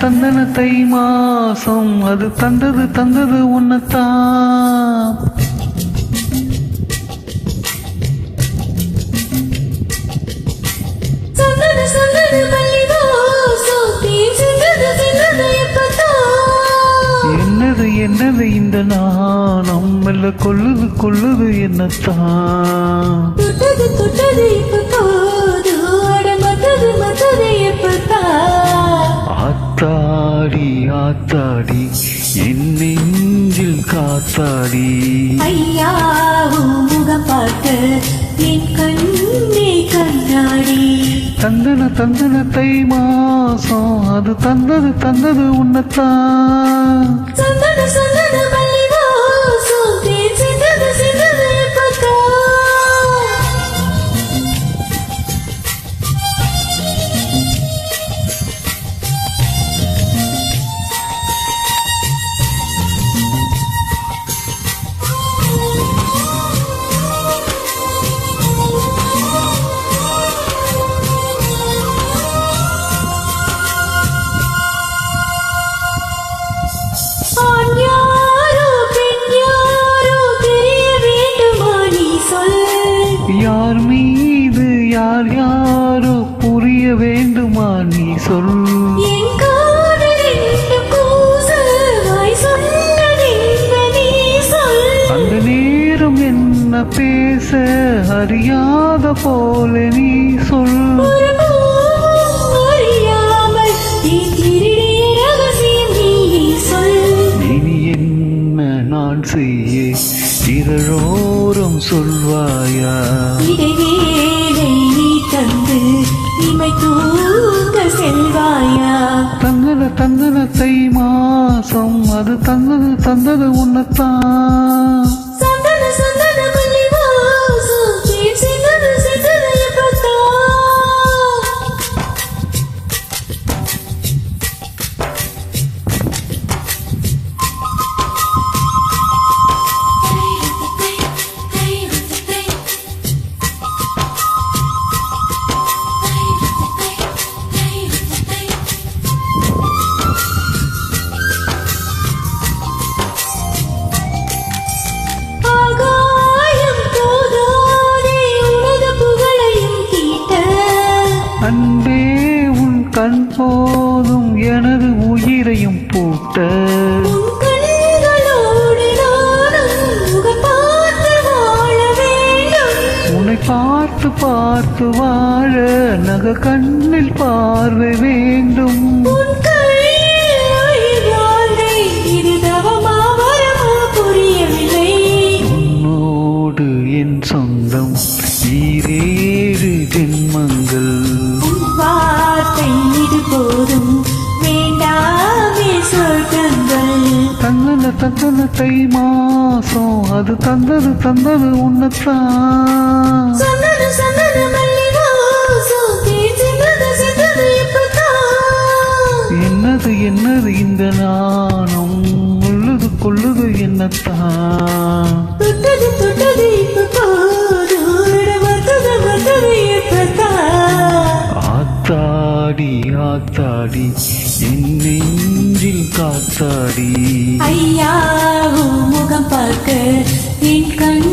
தந்தன தை மாசம் அது தந்தது உன்னத்தான். என்னது இந்த நாணம் மெல்ல கொள்ளுது என்னத்தான். ஆத்தாடி என் நெஞ்சில் காத்தாடி. ஐயா முகம் பார்க்க என் கண்ணே கண்ணாடி. தந்தன தை மாசம் அது தந்தது உன்னத்தான். யார் மீது யாரோ புரிய வேண்டுமா நீ சொல். அந்த நேரம் என்ன பேச அறியாத போல நீ சொல். இனி என்ன நான் செய்ய இதழோரம் சொல்வாயா. தந்தன தை மாசம் அது தந்தது உன்னத்தான். அன்பே உன் கண் போதும் எனது உயிரையும் பூட்ட. உன்னை பார்த்து வாழ நக கண்ணில் பார்வை வேண்டும். உன்னோடு என் சொந்தம் ஈரேழு ஜென்மங்கள். தந்தன தை மாசம் அது தந்தது உன்னத்தான். என்னது இந்த நாணம் கொள்ளுது என்னத்தான். ஆத்தாடி என் நெஞ்சில் காத்தாடி. ஐயா முகம் பார்க்க என் கண்